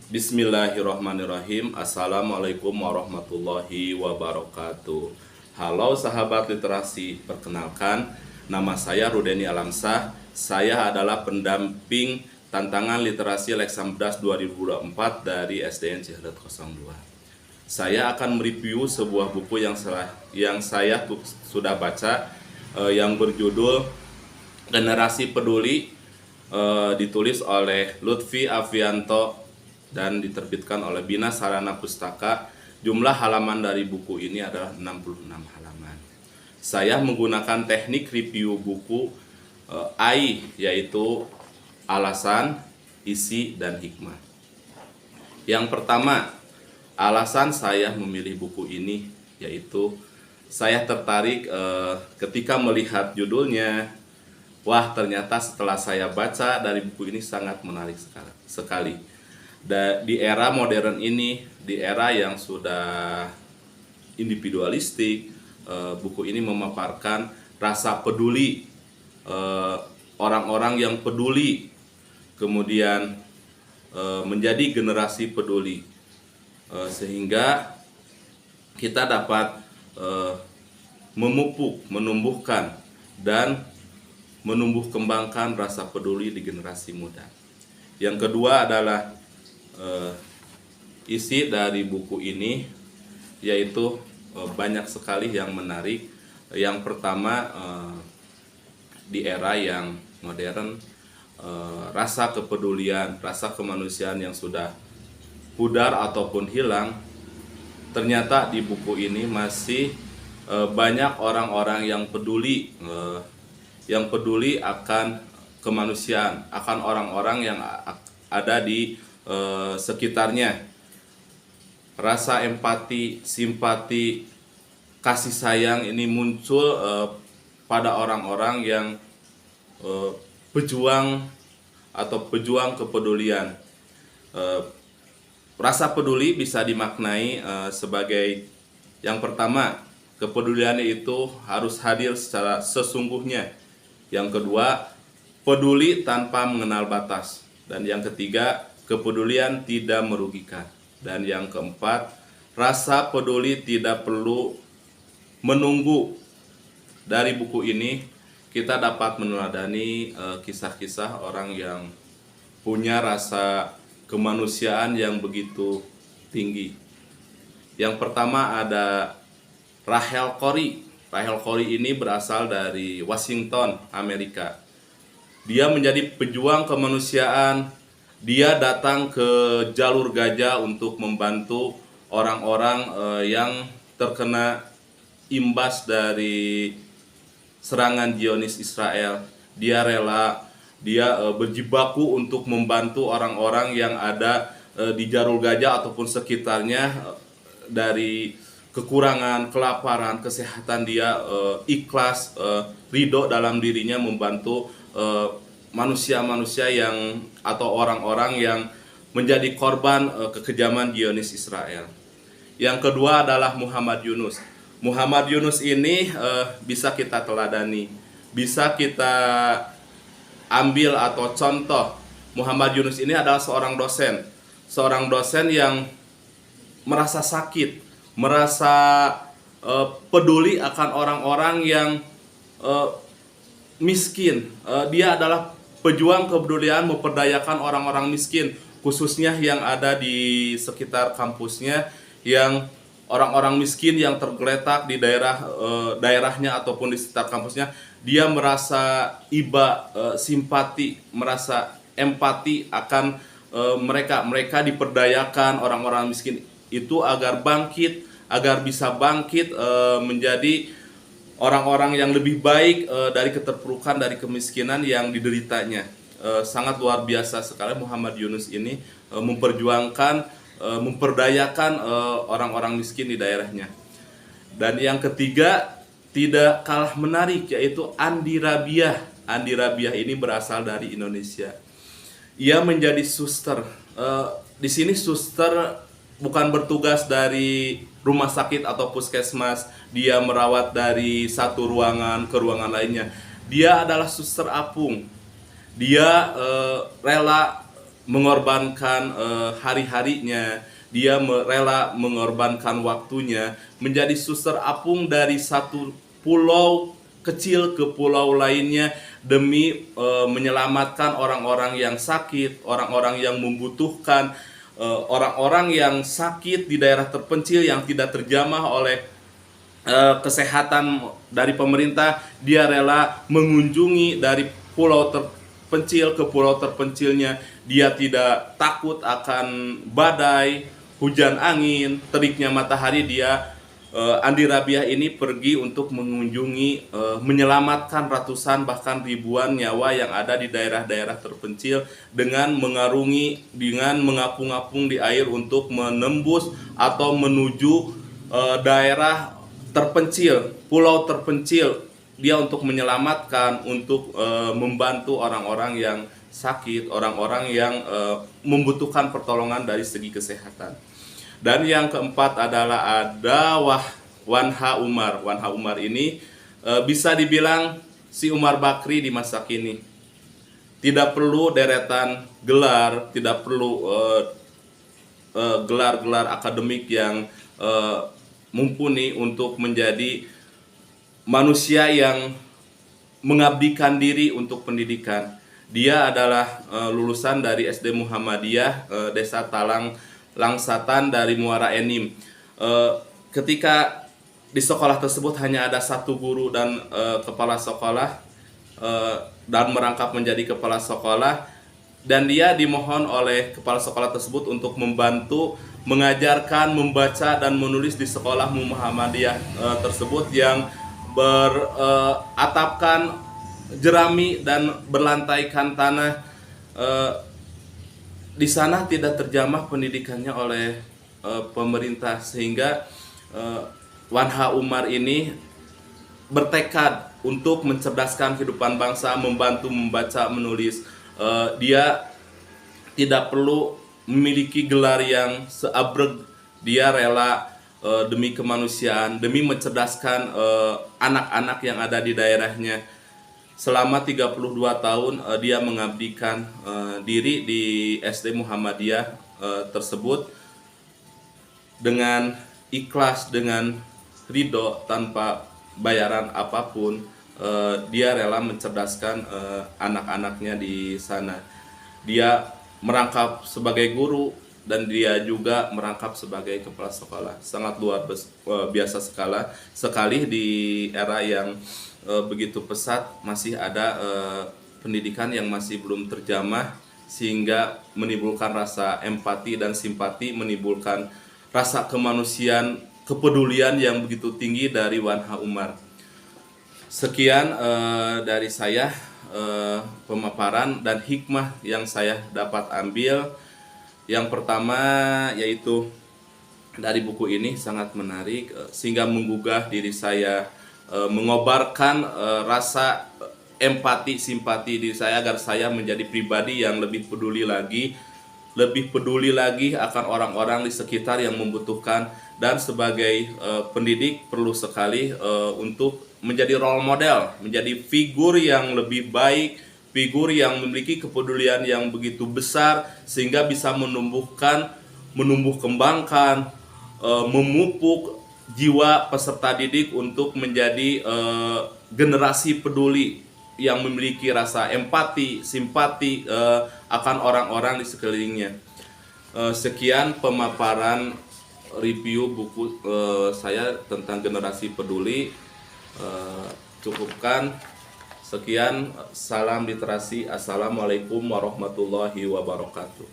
Bismillahirrahmanirrahim. Assalamualaikum warahmatullahi wabarakatuh. Halo sahabat literasi, perkenalkan nama saya Rudeni Alamsah. Saya adalah pendamping tantangan literasi Leksamdas 2024 dari SDN Ciherut 02. Saya akan mereview sebuah buku yang saya sudah baca, yang berjudul Generasi Peduli, ditulis oleh Lutfi Afianto dan diterbitkan oleh Bina Sarana Pustaka. Jumlah halaman dari buku ini adalah 66 halaman. Saya menggunakan teknik review buku AI, yaitu alasan, isi, dan hikmah. Yang pertama, alasan saya memilih buku ini yaitu saya tertarik ketika melihat judulnya. Wah, ternyata setelah saya baca dari buku ini sangat menarik sekali. Di era modern ini, di era yang sudah individualistik, buku ini memaparkan rasa peduli, orang-orang yang peduli, kemudian menjadi generasi peduli, sehingga kita dapat memupuk, menumbuhkan, dan menumbuh kembangkan rasa peduli di generasi muda. Yang kedua adalah isi dari buku ini, yaitu banyak sekali yang menarik. Yang pertama, di era yang modern, rasa kepedulian, rasa kemanusiaan yang sudah pudar ataupun hilang, ternyata di buku ini masih banyak orang-orang yang peduli akan kemanusiaan, akan orang-orang yang ada di sekitarnya. Rasa empati, simpati, kasih sayang ini muncul pada orang-orang yang pejuang kepedulian. Rasa peduli bisa dimaknai sebagai yang pertama, kepedulian itu harus hadir secara sesungguhnya. Yang kedua, peduli tanpa mengenal batas. Dan yang ketiga, kepedulian tidak merugikan. Dan yang keempat, rasa peduli tidak perlu menunggu. Dari buku ini kita dapat meneladani kisah-kisah orang yang punya rasa kemanusiaan yang begitu tinggi. Yang pertama ada Rachel Corrie. Rachel Corrie ini berasal dari Washington, Amerika. Dia menjadi pejuang kemanusiaan. Dia datang ke jalur Gaza untuk membantu orang-orang yang terkena imbas dari serangan Zionis Israel. Dia rela, dia berjibaku untuk membantu orang-orang yang ada di jalur Gaza ataupun sekitarnya dari kekurangan, kelaparan, kesehatan. Dia ikhlas, ridho dalam dirinya membantu manusia-manusia yang atau orang-orang yang menjadi korban kekejaman Zionis Israel. Yang kedua adalah Muhammad Yunus. Muhammad Yunus ini bisa kita teladani, bisa kita ambil atau contoh. Muhammad Yunus ini adalah seorang dosen yang merasa sakit, merasa peduli akan orang-orang yang miskin. Dia adalah pejuang kepedulian, memperdayakan orang-orang miskin, khususnya yang ada di sekitar kampusnya, yang orang-orang miskin yang tergeletak di daerahnya ataupun di sekitar kampusnya. Dia merasa iba, simpati, merasa empati akan mereka diperdayakan, orang-orang miskin itu agar bisa bangkit menjadi orang-orang yang lebih baik dari keterpurukan, dari kemiskinan yang dideritanya. Sangat luar biasa sekali Muhammad Yunus ini memperjuangkan, memperdayakan orang-orang miskin di daerahnya. Dan yang ketiga, tidak kalah menarik, yaitu Andi Rabiah. Andi Rabiah ini berasal dari Indonesia. Ia menjadi suster. Di sini suster bukan bertugas dari rumah sakit atau puskesmas, dia merawat dari satu ruangan ke ruangan lainnya. Dia adalah suster apung. Dia rela mengorbankan hari-harinya, dia rela mengorbankan waktunya menjadi suster apung dari satu pulau kecil ke pulau lainnya demi menyelamatkan orang-orang yang sakit, orang-orang yang membutuhkan, orang-orang yang sakit di daerah terpencil yang tidak terjamah oleh kesehatan dari pemerintah. Dia rela mengunjungi dari pulau terpencil ke pulau terpencilnya. Dia tidak takut akan badai, hujan angin, teriknya matahari. Dia Andi Rabiah ini pergi untuk mengunjungi, menyelamatkan ratusan bahkan ribuan nyawa yang ada di daerah-daerah terpencil dengan mengarungi, dengan mengapung-apung di air untuk menembus atau menuju daerah terpencil, pulau terpencil. Dia untuk menyelamatkan, untuk membantu orang-orang yang sakit, orang-orang yang membutuhkan pertolongan dari segi kesehatan. Dan yang keempat adalah ada Wanha Umar. Wanha Umar ini bisa dibilang si Umar Bakri di masa kini. Tidak perlu deretan gelar, tidak perlu gelar-gelar akademik yang mumpuni untuk menjadi manusia yang mengabdikan diri untuk pendidikan. Dia adalah lulusan dari SD Muhammadiyah Desa Talang Langsatan dari Muara Enim. Ketika di sekolah tersebut hanya ada satu guru dan kepala sekolah, dan merangkap menjadi kepala sekolah, dan dia dimohon oleh kepala sekolah tersebut untuk membantu mengajarkan membaca dan menulis di sekolah Muhammadiyah tersebut yang beratapkan jerami dan berlantaikan tanah. Di sana tidak terjamah pendidikannya oleh pemerintah, sehingga Wanha Umar ini bertekad untuk mencerdaskan kehidupan bangsa, membantu membaca menulis. Dia tidak perlu memiliki gelar yang seabreg. Dia rela demi kemanusiaan, demi mencerdaskan anak-anak yang ada di daerahnya. Selama 32 tahun dia mengabdikan diri di SD Muhammadiyah tersebut dengan ikhlas, dengan ridho, tanpa bayaran apapun. Dia rela mencerdaskan anak-anaknya di sana. Dia merangkap sebagai guru dan dia juga merangkap sebagai kepala sekolah. Sangat luar biasa sekali di era yang begitu pesat. Masih ada pendidikan yang masih belum terjamah, sehingga menimbulkan rasa empati dan simpati, menimbulkan rasa kemanusiaan, kepedulian yang begitu tinggi dari Wanha Umar. Sekian dari saya pemaparan dan hikmah yang saya dapat ambil. Yang pertama yaitu dari buku ini sangat menarik, sehingga menggugah diri saya, mengobarkan rasa empati, simpati diri saya agar saya menjadi pribadi yang lebih peduli lagi akan orang-orang di sekitar yang membutuhkan. Dan sebagai pendidik perlu sekali untuk menjadi role model, menjadi figur yang lebih baik, figur yang memiliki kepedulian yang begitu besar, sehingga bisa menumbuh kembangkan, memupuk jiwa peserta didik untuk menjadi generasi peduli yang memiliki rasa empati, simpati akan orang-orang di sekelilingnya. Sekian pemaparan review buku saya tentang generasi peduli. Cukupkan. Sekian, salam literasi. Assalamualaikum warahmatullahi wabarakatuh.